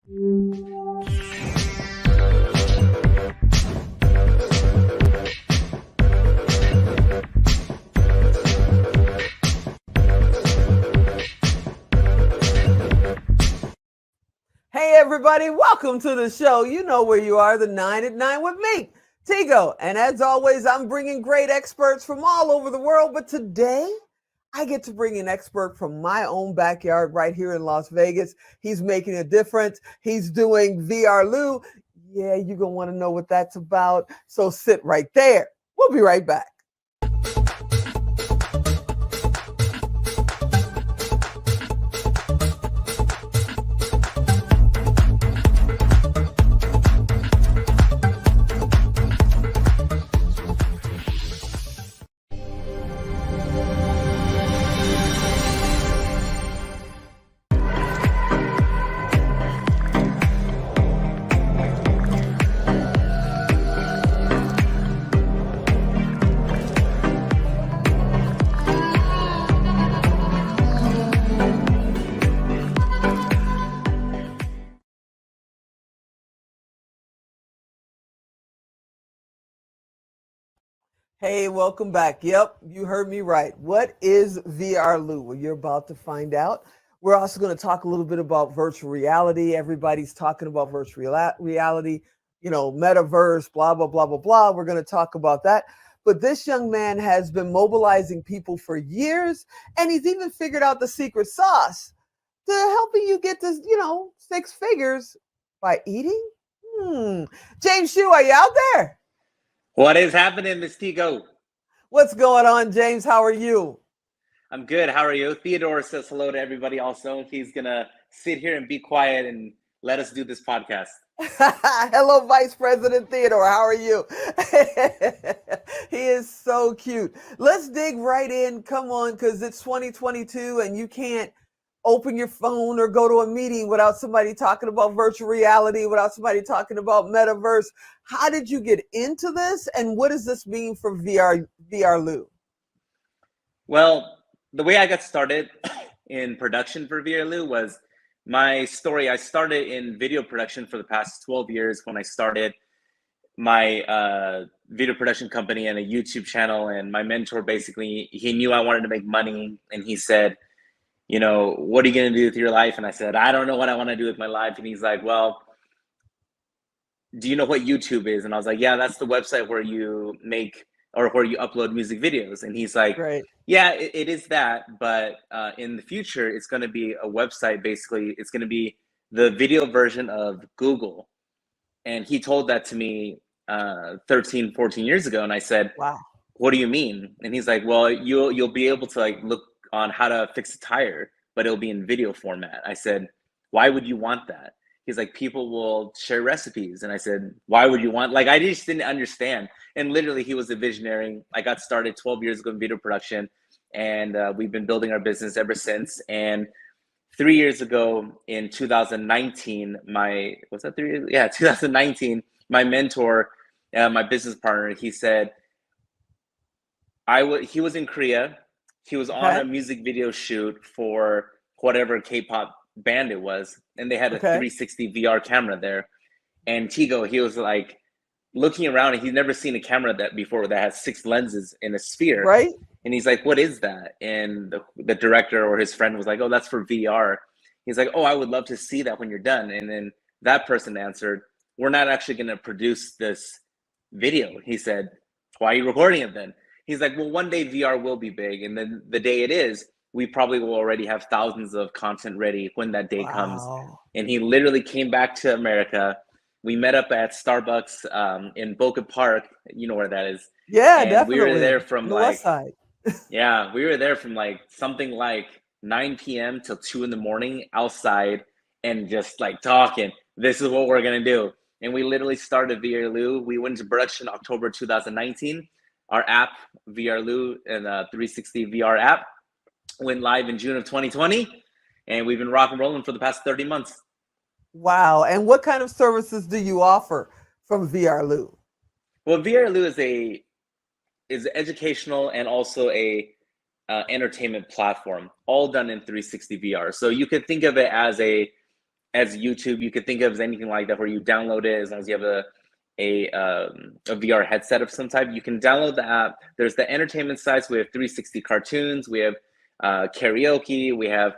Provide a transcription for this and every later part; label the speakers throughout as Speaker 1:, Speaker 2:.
Speaker 1: Hey everybody, welcome to the show. You know where you are, the 9 at 9 with me, Tigo. And as always, I'm bringing great experts from all over the world. But today, I get to bring an expert from my own backyard right here in Las Vegas. He's making a difference. He's doing VRLU. Yeah, you're going to want to know what that's about. So sit right there. We'll be right back. Hey, welcome back. Yep, you heard me right. What is VRLU? Well, you're about to find out. We're also going to talk a little bit about virtual reality. Everybody's talking about virtual reality, metaverse, blah, blah, blah, blah, blah. We're going to talk about that. But this young man has been mobilizing people for years, and he's even figured out the secret sauce to helping you get to, 6 figures by eating. James Hsu, are you out there?
Speaker 2: What is happening, Miss Tigo?
Speaker 1: What's going on, James? How are you?
Speaker 2: I'm good. How are you? Theodore says hello to everybody also. He's going to sit here and be quiet and let us do this podcast.
Speaker 1: Hello, Vice President Theodore. How are you? He is so cute. Let's dig right in. Come on, because it's 2022 and you can't open your phone or go to a meeting without somebody talking about virtual reality, without somebody talking about metaverse. How did you get into this, and what does this mean for VRLU?
Speaker 2: Well, the way I got started in production for VRLU was my story. I started in video production for the past 12 years when I started my video production company and a YouTube channel. And my mentor, basically, he knew I wanted to make money, and he said, what are you going to do with your life? And I said, I don't know what I want to do with my life. And he's like, well, do you know what YouTube is? And I was like, yeah, that's the website where you make or where you upload music videos. And he's like,
Speaker 1: Right.
Speaker 2: Yeah, it is that. But in the future, it's going to be a website. Basically, it's going to be the video version of Google. And he told that to me 13, 14 years ago. And I said,
Speaker 1: wow,
Speaker 2: what do you mean? And he's like, well, you'll be able to look on how to fix a tire, but it'll be in video format. I said, why would you want that? He's like, people will share recipes. And I said, why would you want, I just didn't understand. And literally he was a visionary. I got started 12 years ago in video production, and we've been building our business ever since. And 3 years ago in 2019, 2019, my mentor, my business partner, he said, he was in Korea. He was on a music video shoot for whatever K-pop band it was, and they had a 360 VR camera there. And Tigo, he was looking around, and he'd never seen a camera that has 6 lenses in a sphere.
Speaker 1: Right.
Speaker 2: And he's like, what is that? And the director or his friend was like, oh, that's for VR. He's like, oh, I would love to see that when you're done. And then that person answered, we're not actually going to produce this video. He said, why are you recording it then? He's like, well, one day VR will be big. And then the day it is, we probably will already have thousands of content ready when that day comes. And he literally came back to America. We met up at Starbucks in Boca Park. You know where that is.
Speaker 1: Yeah,
Speaker 2: and
Speaker 1: definitely.
Speaker 2: We were there from
Speaker 1: the West Side.
Speaker 2: yeah, we were there from something like 9 p.m. till 2 in the morning outside, and just talking. This is what we're going to do. And we literally started VRLU. We went into production October 2019. Our app, VRLU, and 360 VR app, went live in June of 2020, and we've been rock and rolling for the past 30 months.
Speaker 1: Wow. And what kind of services do you offer from VRLU?
Speaker 2: Well, VRLU is educational and also a entertainment platform, all done in 360 VR. So you could think of it as as YouTube. You could think of as anything like that, where you download it as long as you have a VR headset of some type. You can download the app. There's the entertainment sites. We have 360 cartoons. We have karaoke. We have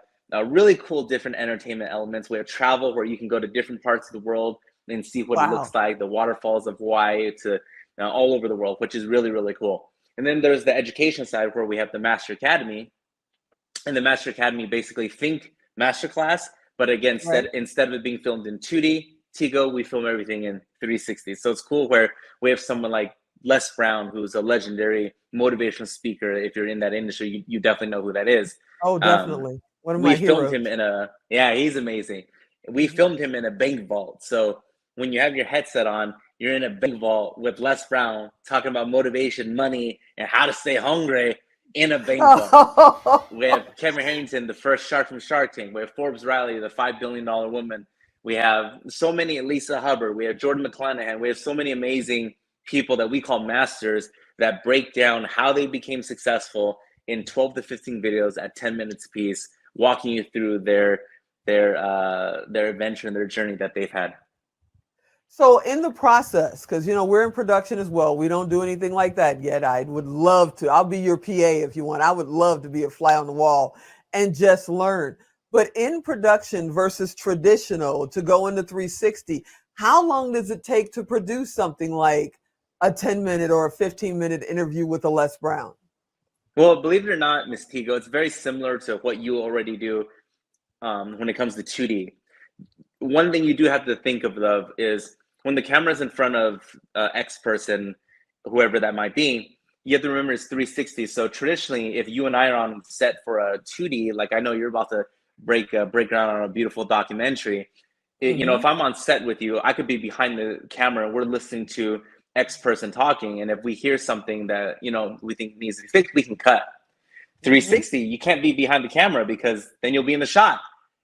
Speaker 2: really cool different entertainment elements. We have travel, where you can go to different parts of the world and see what it looks
Speaker 1: Wow.
Speaker 2: like. The waterfalls of Hawaii to all over the world, which is really, really cool. And then there's the education side, where we have the Master Academy. And the Master Academy, basically think masterclass, but again,
Speaker 1: Right.
Speaker 2: instead of it being filmed in 2D, Tigo, we film everything in 360. So it's cool where we have someone like Les Brown, who's a legendary motivational speaker. If you're in that industry, you definitely know who that is.
Speaker 1: Oh,
Speaker 2: Um,
Speaker 1: definitely. One of
Speaker 2: we
Speaker 1: my
Speaker 2: filmed
Speaker 1: heroes.
Speaker 2: him in yeah, he's amazing. We
Speaker 1: Mhm.
Speaker 2: filmed him in a bank vault. So when you have your headset on, you're in a bank vault with Les Brown talking about motivation, money, and how to stay hungry in a bank vault. We have Kevin Harrington, the first shark from Shark Tank. We have Forbes Riley, the $5 billion woman. We have so many, Lisa Hubbard. We have Jordan McClanahan. We have so many amazing people that we call masters that break down how they became successful in 12 to 15 videos at 10 minutes a piece, walking you through their adventure and their journey that they've had.
Speaker 1: So in the process, because we're in production as well, we don't do anything like that yet. I would love to. I'll be your PA if you want. I would love to be a fly on the wall and just learn. But in production versus traditional, to go into 360, how long does it take to produce something like a 10-minute or a 15-minute interview with a Les Brown?
Speaker 2: Well, believe it or not, Miss Tigo, it's very similar to what you already do when it comes to 2D. One thing you do have to think of is when the camera's in front of X person, whoever that might be, you have to remember it's 360. So traditionally, if you and I are on set for a 2D, like I know you're about to break ground on a beautiful documentary, if
Speaker 1: Hmm.
Speaker 2: I'm on set with you, I could be behind the camera and we're listening to X person talking, and if we hear something that we think needs to be fixed, we can cut.
Speaker 1: Hmm.
Speaker 2: 360, you can't be behind the camera because then you'll be in the shot.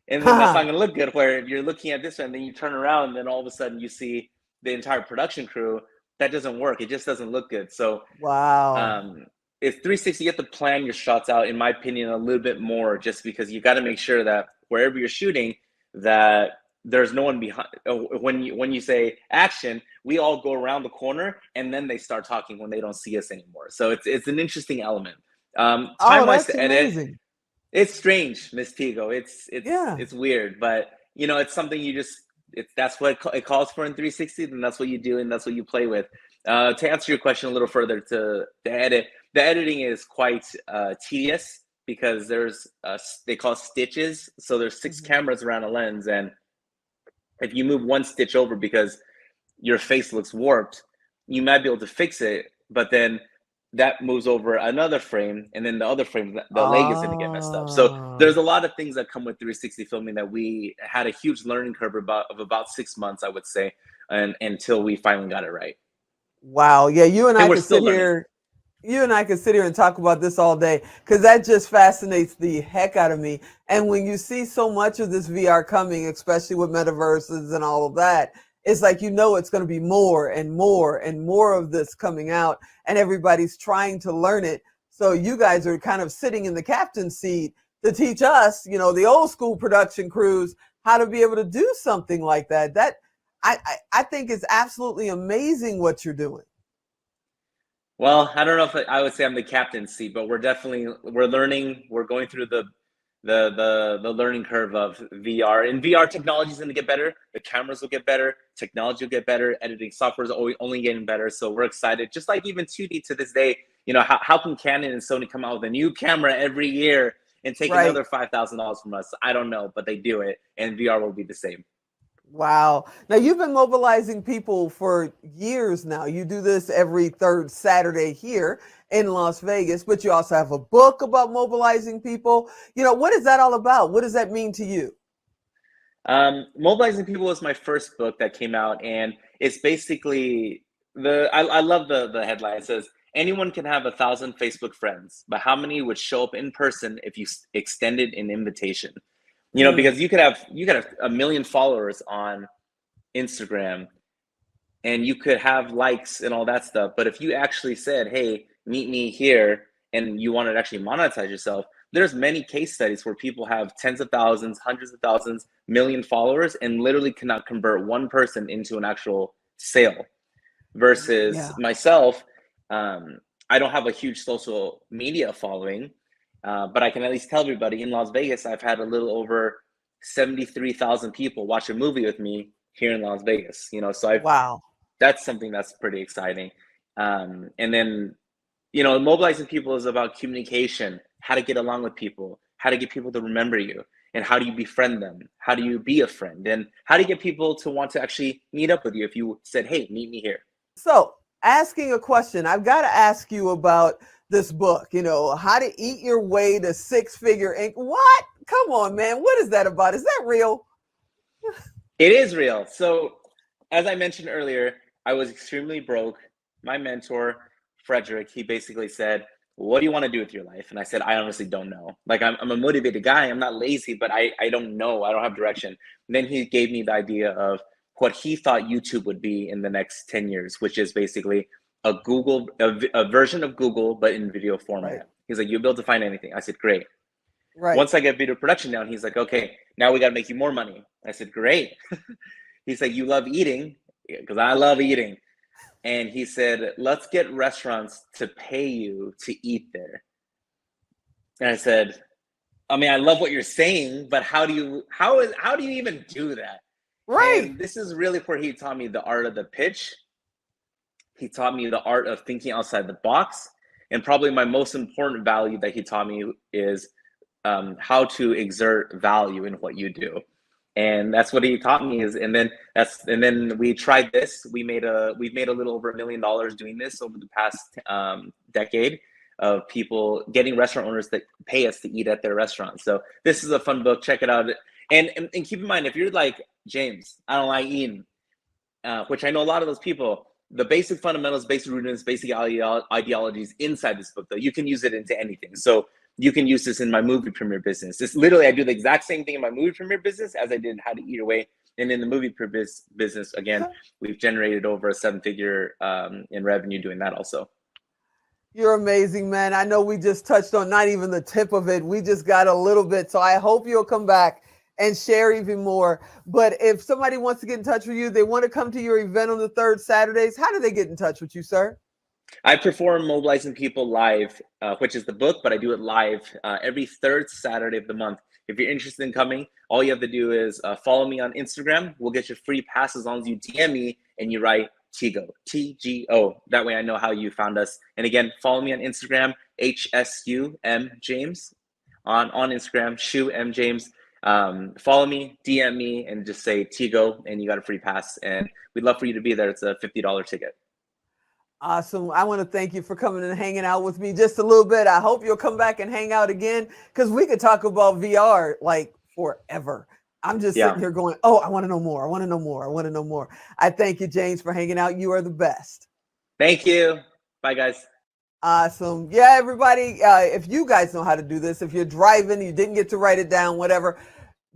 Speaker 2: And then that's not going to look good where you're looking at this and then you turn around and then all of a sudden you see the entire production crew. That doesn't work. It just doesn't look good. So
Speaker 1: Wow.
Speaker 2: um, if 360, you have to plan your shots out, in my opinion, a little bit more, just because you got to make sure that wherever you're shooting, that there's no one behind. When you say action, we all go around the corner and then they start talking when they don't see us anymore. So it's an interesting element.
Speaker 1: Oh,
Speaker 2: Time wise
Speaker 1: that's
Speaker 2: to edit,
Speaker 1: amazing.
Speaker 2: it's strange, Miss Tigo. It's
Speaker 1: Yeah.
Speaker 2: it's weird, but it's something you just that's what it calls for in 360, and that's what you do, and that's what you play with. To answer your question a little further, to the edit, the editing is quite tedious because there's they call stitches. So there's six
Speaker 1: Mhm.
Speaker 2: cameras around a lens, and if you move one stitch over because your face looks warped, you might be able to fix it, but then that moves over another frame, and then the other frame, the leg is going to get messed up. So
Speaker 1: Ah.
Speaker 2: there's a lot of things that come with 360 filming that we had a huge learning curve of about 6 months, I would say, and until we finally got it right.
Speaker 1: Wow. Yeah,
Speaker 2: And we're still learning.
Speaker 1: you and I could sit here and talk about this all day because that just fascinates the heck out of me. And when you see so much of this VR coming, especially with metaverses and all of that, it's like it's going to be more and more and more of this coming out, and everybody's trying to learn it. So you guys are kind of sitting in the captain's seat to teach us, the old school production crews, how to be able to do something like that. I think it's absolutely amazing what you're doing.
Speaker 2: Well, I don't know if I would say I'm the captain's seat, but we're learning. We're going through the learning curve of VR. And VR technology is going to get better. The cameras will get better. Technology will get better. Editing software is only getting better. So we're excited. Just like even 2D to this day, how can Canon and Sony come out with a new camera every year and take
Speaker 1: Right.
Speaker 2: another $5,000 from us? I don't know, but they do it, and VR will be the same.
Speaker 1: Wow. Now you've been mobilizing people for years now. You do this every third Saturday here in Las Vegas, but you also have a book about mobilizing people. What is that all about? What does that mean to you?
Speaker 2: Mobilizing People was my first book that came out, and it's basically I love the headline. It says anyone can have 1,000 Facebook friends, but how many would show up in person if you extended an invitation?
Speaker 1: Mm.
Speaker 2: Because you could have a million followers on Instagram, and you could have likes and all that stuff. But if you actually said, "Hey, meet me here," and you wanted to actually monetize yourself, there's many case studies where people have tens of thousands, hundreds of thousands, million followers, and literally cannot convert one person into an actual sale. Versus myself, I don't have a huge social media following, but I can at least tell everybody in Las Vegas, I've had a little over 73,000 people watch a movie with me here in Las Vegas. So that's something that's pretty exciting. And then, mobilizing people is about communication, how to get along with people, how to get people to remember you, and how do you befriend them? How do you be a friend? And how do you get people to want to actually meet up with you if you said, hey, meet me here?
Speaker 1: So asking a question, I've got to ask you about this book, How to Eat Your Way to Six-Figure Income. What? Come on, man. What is that about? Is that real?
Speaker 2: It is real. So as I mentioned earlier, I was extremely broke. My mentor, Frederick, he basically said, what do you want to do with your life? And I said, I honestly don't know. Like, I'm a motivated guy. I'm not lazy, but I don't know. I don't have direction. And then he gave me the idea of what he thought YouTube would be in the next 10 years, which is basically a version of Google, but in video format. Right. He's like, you'll be able to find anything. I said, great. Right. Once I get video production down, he's like, okay, now we got to make you more money. I said, great. He's like, you love eating? Because I love eating. And he said, let's get restaurants to pay you to eat there. And I said, I mean, I love what you're saying, but how do you even do that? Right. And this is really where he taught me the art of the pitch. He taught me the art of thinking outside the box. And probably my most important value that he taught me is how to exert value in what you do. And that's what he taught me and then we tried this. We've made a little over $1 million doing this over the past decade of people getting restaurant owners that pay us to eat at their restaurants. So this is a fun book. Check it out. And keep in mind, if you're like, James, I don't like eating, which I know a lot of those people, the basic fundamentals, basic rudiments, basic ideologies inside this book, though, you can use it into anything. So you can use this in my movie premiere business. This literally, I do the exact same thing in my movie premiere business as I did in How to Eat Your Way. And in the movie business, again, we've generated over a 7-figure in revenue doing that also.
Speaker 1: You're amazing, man. I know we just touched on not even the tip of it. We just got a little bit. So I hope you'll come back and share even more. But if somebody wants to get in touch with you, they want to come to your event on the 3rd Saturdays, how do they get in touch with you, sir?
Speaker 2: I perform Mobilizing People live, which is the book, but I do it live every 3rd Saturday of the month. If you're interested in coming, all you have to do is follow me on Instagram. We'll get you free pass as long as you DM me and you write TGO, T-G-O. That way I know how you found us. And again, follow me on Instagram, HSUM James on Instagram, Hsu M James. Follow me, DM me, and just say TGO, and you got a free pass. And we'd love for you to be there. It's a $50 ticket.
Speaker 1: Awesome. I want to thank you for coming and hanging out with me just a little bit. I hope you'll come back and hang out again because we could talk about VR like forever. I'm just sitting here going, oh, I want to know more. I want to know more. I want to know more. I thank you, James, for hanging out. You are the best.
Speaker 2: Thank you. Bye, guys.
Speaker 1: Awesome. Yeah, everybody, if you guys know how to do this, if you're driving, you didn't get to write it down, whatever,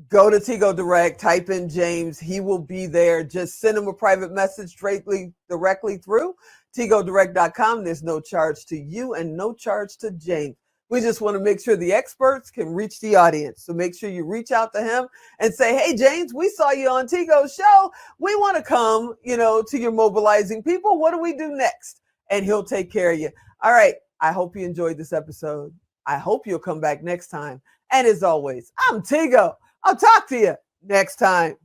Speaker 1: go to Tigo Direct, type in James. He will be there. Just send him a private message directly through TigoDirect.com. There's no charge to you and no charge to James. We just want to make sure the experts can reach the audience. So make sure you reach out to him and say, hey, James, we saw you on Tigo's show. We want to come, to your Mobilizing People. What do we do next? And he'll take care of you. All right. I hope you enjoyed this episode. I hope you'll come back next time. And as always, I'm Tigo. I'll talk to you next time.